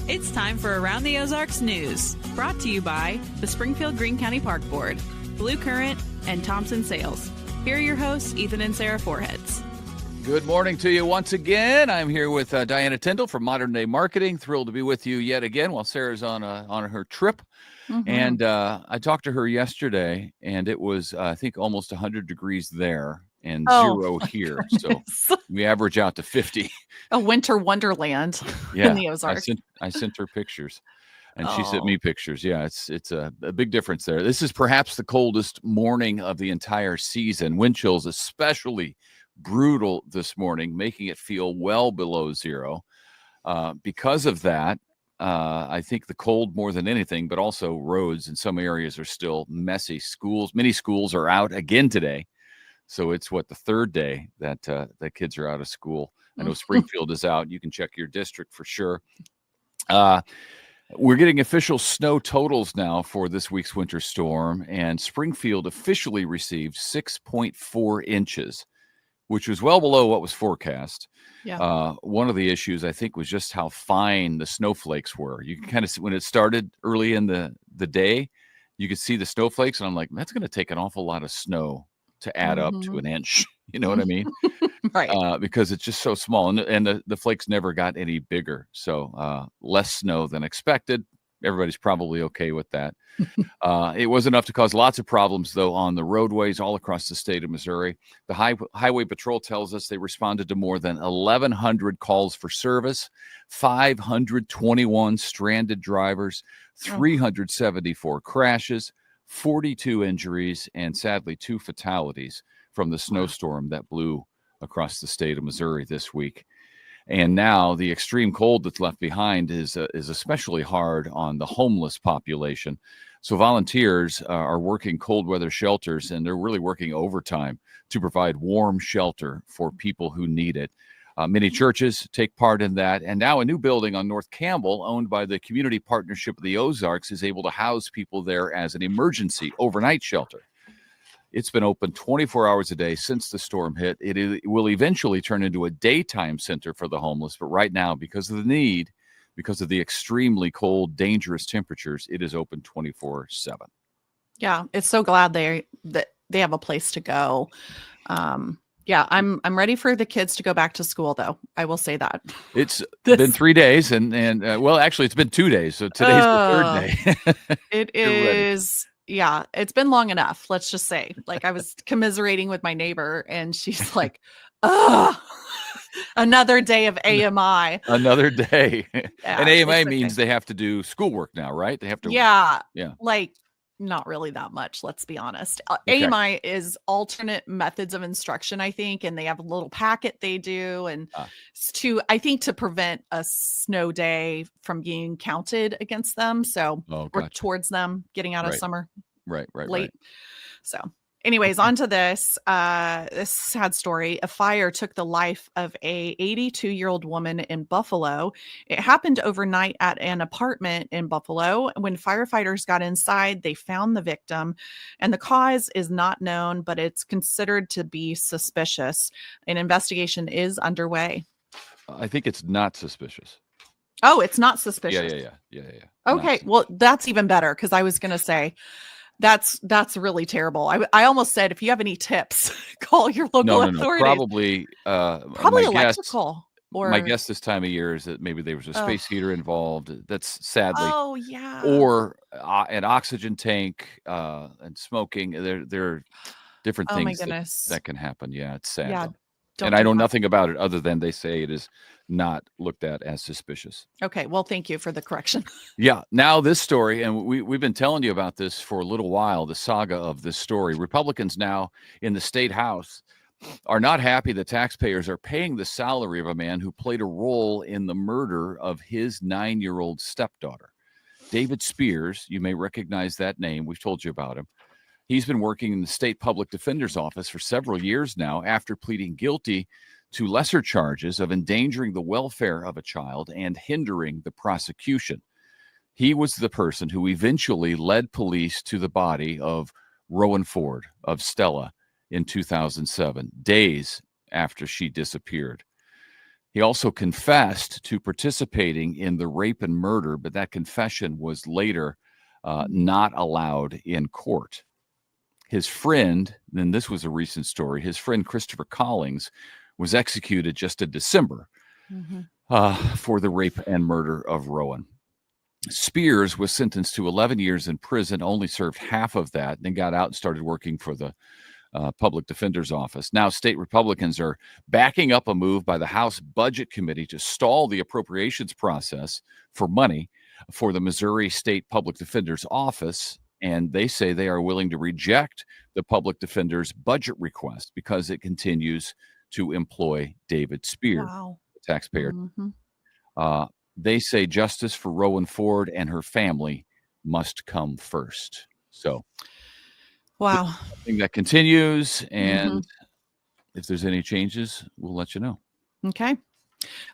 It's time for Around the Ozarks News, brought to you by the Springfield-Greene County Park Board, Blue Current, and Thompson Sales. Here are your hosts, Ethan and Sarah Foreheads. Good morning to you once again. I'm here with Diana Tyndall from Modern Day Marketing. Thrilled to be with you yet again while Sarah's on her trip. Mm-hmm. And I talked to her yesterday, and it was, I think, almost 100 degrees there and zero here. Goodness. So we average out to 50. A winter wonderland in the Ozarks. I sent her pictures, and she sent me pictures. Yeah, it's a big difference there. This is perhaps the coldest morning of the entire season. Wind chills especially brutal this morning, making it feel well below zero. Because of that, I think the cold more than anything, but also roads in some areas are still messy. Many schools are out again today. So it's the third day that kids are out of school. I know Springfield is out. You can check your district for sure. We're getting official snow totals now for this week's winter storm, and Springfield officially received 6.4 inches, which was well below what was forecast. Yeah. One of the issues, I think, was just how fine the snowflakes were. You can kind of see when it started early in the day, you could see the snowflakes, and I'm like, that's going to take an awful lot of snow to add up to an inch. You know what I mean? Right. Because it's just so small, and the flakes never got any bigger. So less snow than expected. Everybody's probably okay with that. It was enough to cause lots of problems, though, on the roadways all across the state of Missouri. The Highway Patrol tells us they responded to more than 1,100 calls for service, 521 stranded drivers, 374 crashes, 42 injuries, and sadly 2 fatalities from the snowstorm that blew across the state of Missouri this week. And now the extreme cold that's left behind is especially hard on the homeless population. So volunteers are working cold weather shelters, and they're really working overtime to provide warm shelter for people who need it. Many churches take part in that. And now a new building on North Campbell, owned by the Community Partnership of the Ozarks, is able to house people there as an emergency overnight shelter. It's been open 24 hours a day since the storm hit. It will eventually turn into a daytime center for the homeless. But right now, because of the need, because of the extremely cold, dangerous temperatures, it is open 24/7. Yeah, it's so glad that they have a place to go. Yeah, I'm ready for the kids to go back to school, though. I will say that. It's been 3 days, and well, actually, it's been 2 days. So today's the third day. It is. Yeah, it's been long enough. Let's just say, like, I was commiserating with my neighbor, and she's like, another day of AMI. Another day. Yeah, and AMI means they have to do schoolwork now, right? They have to. Yeah. Like, not really that much, let's be honest. Okay. AMI is alternate methods of instruction, I think, and they have a little packet they do, and to prevent a snow day from being counted against them. So we're towards them getting out of summer late. So anyways, on to this sad story. A fire took the life of a 82-year-old woman in Buffalo. It happened overnight at an apartment in Buffalo. When firefighters got inside, they found the victim, and the cause is not known, but it's considered to be suspicious. An investigation is underway. I think it's not suspicious. Oh, it's not suspicious. Yeah. Okay, well, that's even better, because I was going to say, that's really terrible. I almost said, if you have any tips, call your local authorities. Probably electrical. My guess this time of year is that maybe there was a space heater involved. That's sadly. Oh yeah. Or an oxygen tank and smoking. There are different things that can happen. Yeah, it's sad. Yeah. And I know nothing about it other than they say it is not looked at as suspicious. Okay. Well, thank you for the correction. Yeah. Now this story, and we've been telling you about this for a little while, the saga of this story. Republicans now in the state house are not happy that taxpayers are paying the salary of a man who played a role in the murder of his 9-year-old stepdaughter. David Spears, you may recognize that name. We've told you about him. He's been working in the state public defender's office for several years now after pleading guilty to lesser charges of endangering the welfare of a child and hindering the prosecution. He was the person who eventually led police to the body of Rowan Ford, of Stella, in 2007, days after she disappeared. He also confessed to participating in the rape and murder, but that confession was later not allowed in court. His friend, and this was a recent story, his friend Christopher Collings was executed just in December for the rape and murder of Rowan. Spears was sentenced to 11 years in prison, only served half of that, then got out and started working for the public defender's office. Now, state Republicans are backing up a move by the House Budget Committee to stall the appropriations process for money for the Missouri State Public Defender's Office. And they say they are willing to reject the public defender's budget request because it continues to employ David Spears, the taxpayer. They say justice for Rowan Ford and her family must come first. So, something that continues, and if there's any changes, we'll let you know. Okay.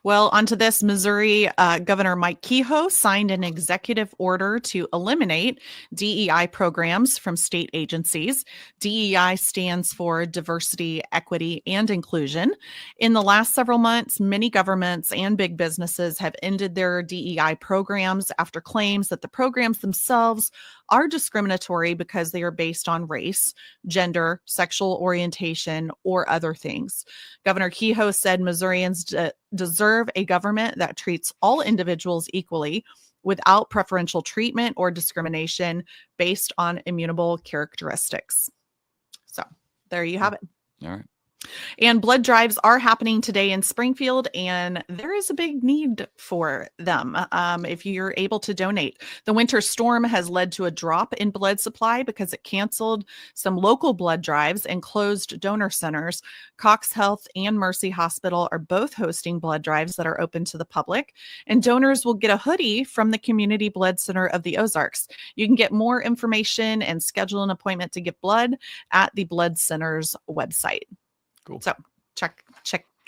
Well, onto this, Missouri Governor Mike Kehoe signed an executive order to eliminate DEI programs from state agencies. DEI stands for Diversity, Equity, and Inclusion. In the last several months, many governments and big businesses have ended their DEI programs after claims that the programs themselves are discriminatory because they are based on race, gender, sexual orientation, or other things. Governor Kehoe said Missourians deserve a government that treats all individuals equally without preferential treatment or discrimination based on immutable characteristics. So there you have it. All right. And blood drives are happening today in Springfield, and there is a big need for them if you're able to donate. The winter storm has led to a drop in blood supply because it canceled some local blood drives and closed donor centers. Cox Health and Mercy Hospital are both hosting blood drives that are open to the public, and donors will get a hoodie from the Community Blood Center of the Ozarks. You can get more information and schedule an appointment to get blood at the Blood Center's website. Cool. So check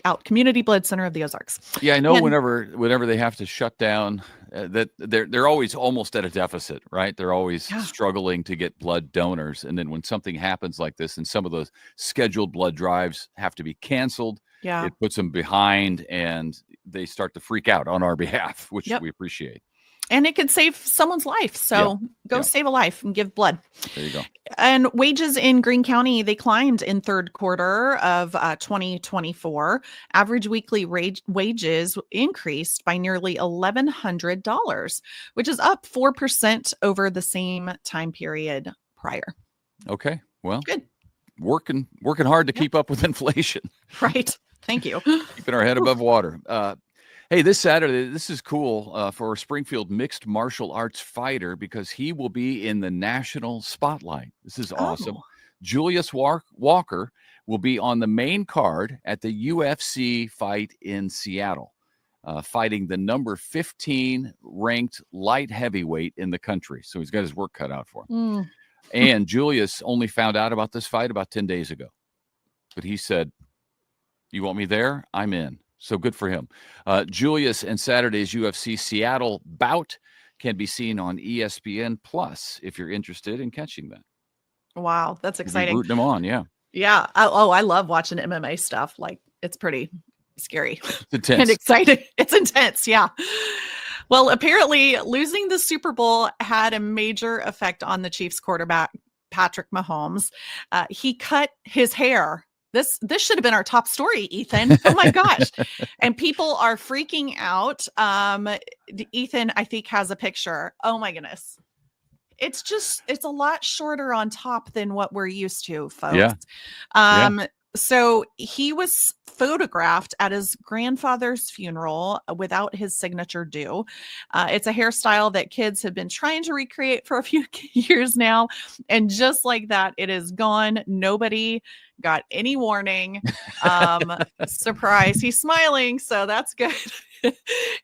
out Community Blood Center of the Ozarks. Yeah, I know. And whenever they have to shut down, that they're always almost at a deficit, right? They're always struggling to get blood donors, and then when something happens like this, and some of those scheduled blood drives have to be canceled, it puts them behind, and they start to freak out on our behalf, which we appreciate. And it could save someone's life. So go save a life and give blood. There you go. And wages in Greene County, they climbed in third quarter of 2024. Average weekly wages increased by nearly $1,100, which is up 4% over the same time period prior. Okay. Well, good. Working hard to keep up with inflation. Right. Thank you. Keeping our head above water. Hey, this Saturday, this is cool for a Springfield mixed martial arts fighter because he will be in the national spotlight. This is awesome. Julius Walker will be on the main card at the UFC fight in Seattle, fighting the number 15 ranked light heavyweight in the country. So he's got his work cut out for him. And Julius only found out about this fight about 10 days ago. But he said, "You want me there? I'm in." So good for him. Julius and Saturday's UFC Seattle bout can be seen on ESPN Plus if you're interested in catching that. Wow, that's exciting. Rooting them on, yeah. Yeah. I love watching MMA stuff. Like, it's pretty scary. It's intense. And exciting. It's intense, yeah. Well, apparently losing the Super Bowl had a major effect on the Chiefs quarterback, Patrick Mahomes. He cut his hair. This should have been our top story, Ethan. Oh my gosh. And people are freaking out. Ethan, I think, has a picture. Oh my goodness. It's a lot shorter on top than what we're used to, folks. Yeah. So he was photographed at his grandfather's funeral without his signature due. It's a hairstyle that kids have been trying to recreate for a few years now. And just like that, it is gone. Nobody got any warning. Surprise. He's smiling. So that's good.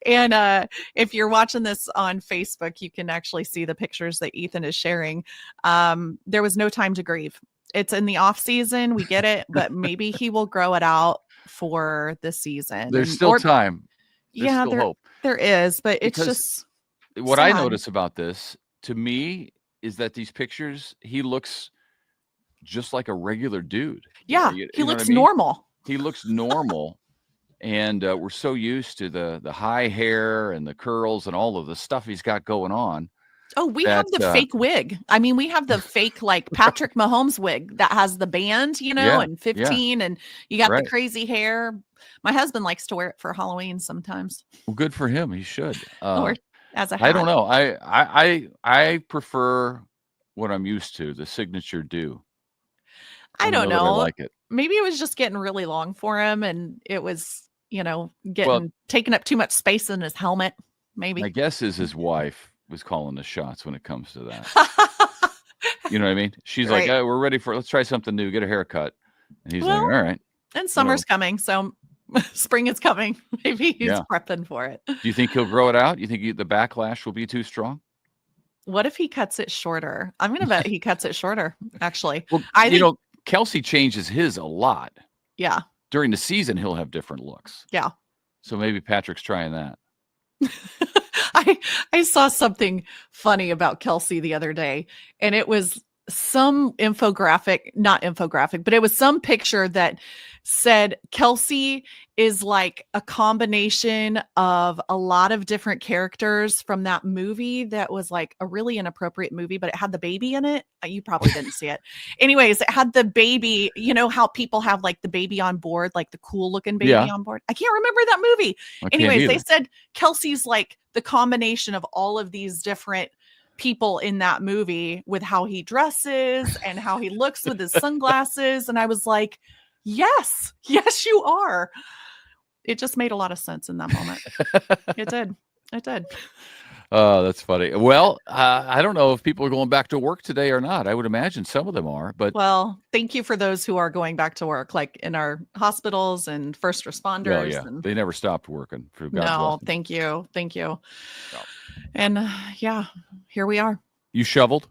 And if you're watching this on Facebook, you can actually see the pictures that Ethan is sharing. There was no time to grieve. It's in the off season. We get it, but maybe he will grow it out for the season. There's still time. There's still hope. There is, but it's just what sad. I notice about this, to me, is that these pictures, he looks just like a regular dude. Yeah, he looks normal. He looks normal. And we're so used to the high hair and the curls and all of the stuff he's got going on. Oh, we have the fake wig. I mean, we have the fake, like Patrick Mahomes wig that has the band, and 15, and you got the crazy hair. My husband likes to wear it for Halloween sometimes. Well, good for him. He should. Or as a hat. I don't know. I prefer what I'm used to, the signature do. I don't know. I like it. Maybe it was just getting really long for him, and it was, taking up too much space in his helmet. Maybe. My guess is his wife was calling the shots when it comes to that. You know what I mean? She's like, oh, we're ready let's try something new, get a haircut. And he's like, all right. And summer's coming, so spring is coming. Maybe he's prepping for it. Do you think he'll grow it out? You think the backlash will be too strong? What if he cuts it shorter? I'm going to bet he cuts it shorter, actually. Well, Kelsey changes his a lot. Yeah. During the season, he'll have different looks. Yeah. So maybe Patrick's trying that. I saw something funny about Kelsey the other day, and it was some not infographic, but it was some picture that said Kelsey is like a combination of a lot of different characters from that movie that was like a really inappropriate movie, but it had the baby in it. You probably didn't see it. Anyways, it had the baby, how people have like the baby on board, like the cool looking baby on board. I can't remember that movie. Anyways, they said Kelsey's like the combination of all of these different people in that movie with how he dresses and how he looks with his sunglasses. And I was like, yes, you are. It just made a lot of sense in that moment. It did. Oh, that's funny. Well, I don't know if people are going back to work today or not. I would imagine some of them are, but thank you for those who are going back to work, like in our hospitals and first responders. They never stopped working. Thank you. No. And here we are. You shoveled?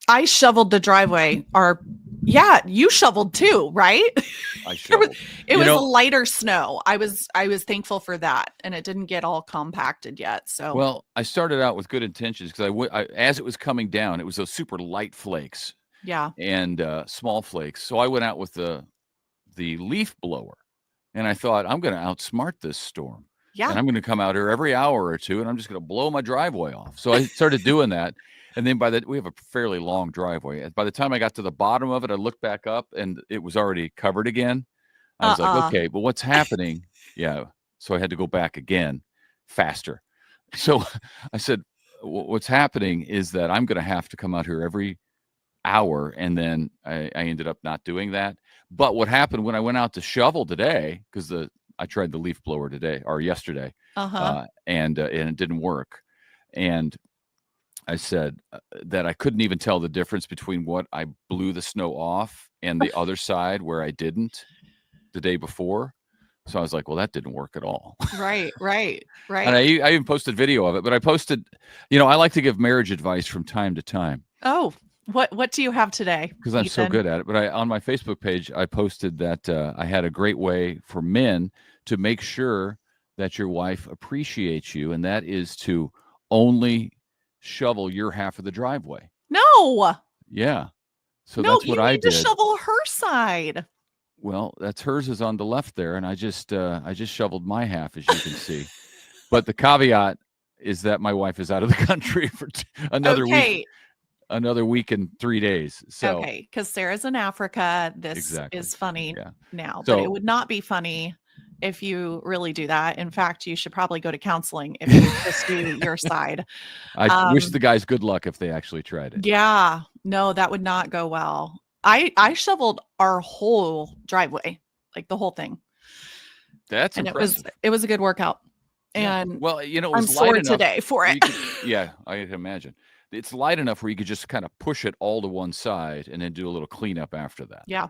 I shoveled the driveway. You shoveled too, right? I shoveled. It was a lighter snow. I was thankful for that, and it didn't get all compacted yet. So well, I started out with good intentions because as it was coming down, it was those super light flakes. Yeah. And small flakes. So I went out with the leaf blower, and I thought I'm going to outsmart this storm. Yeah. And I'm going to come out here every hour or two, and I'm just going to blow my driveway off. So I started doing that. And then we have a fairly long driveway. By the time I got to the bottom of it, I looked back up and it was already covered again. I was like, okay, but what's happening? Yeah. So I had to go back again faster. So I said, what's happening is that I'm going to have to come out here every hour. And then I ended up not doing that. But what happened when I went out to shovel today, because I tried the leaf blower yesterday, and it didn't work. And I said that I couldn't even tell the difference between what I blew the snow off and the other side where I didn't the day before. So I was like, well, that didn't work at all. Right. And I even posted video of it, but I posted, I like to give marriage advice from time to time. Oh, what do you have today? Because I'm so good at it. But on my Facebook page, I posted that I had a great way for men to make sure that your wife appreciates you. And that is to only shovel your half of the driveway. No. Yeah. So that's what I did. You need to shovel her side. Well, hers is on the left there, and I just shoveled my half, as you can see. But the caveat is that my wife is out of the country for another week and 3 days. So because Sarah's in Africa. This is funny now, but it would not be funny if you really do that. In fact, you should probably go to counseling if you just do your side. I wish the guys good luck if they actually tried it. Yeah, no, that would not go well. I shoveled our whole driveway, like the whole thing. That's impressive. It was a good workout. And well, it was I'm light sore enough today for it. I can imagine. It's light enough where you could just kind of push it all to one side and then do a little cleanup after that. Yeah.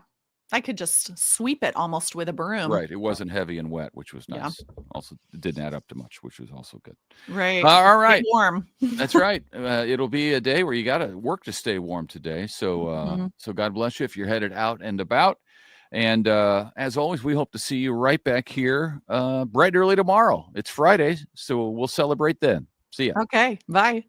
I could just sweep it almost with a broom. Right. It wasn't heavy and wet, which was nice. Yeah. Also, it didn't add up to much, which was also good. Right. All right. Stay warm. That's right. It'll be a day where you got to work to stay warm today. So, so God bless you if you're headed out and about. And as always, we hope to see you right back here bright early tomorrow. It's Friday, so we'll celebrate then. See ya. Okay. Bye.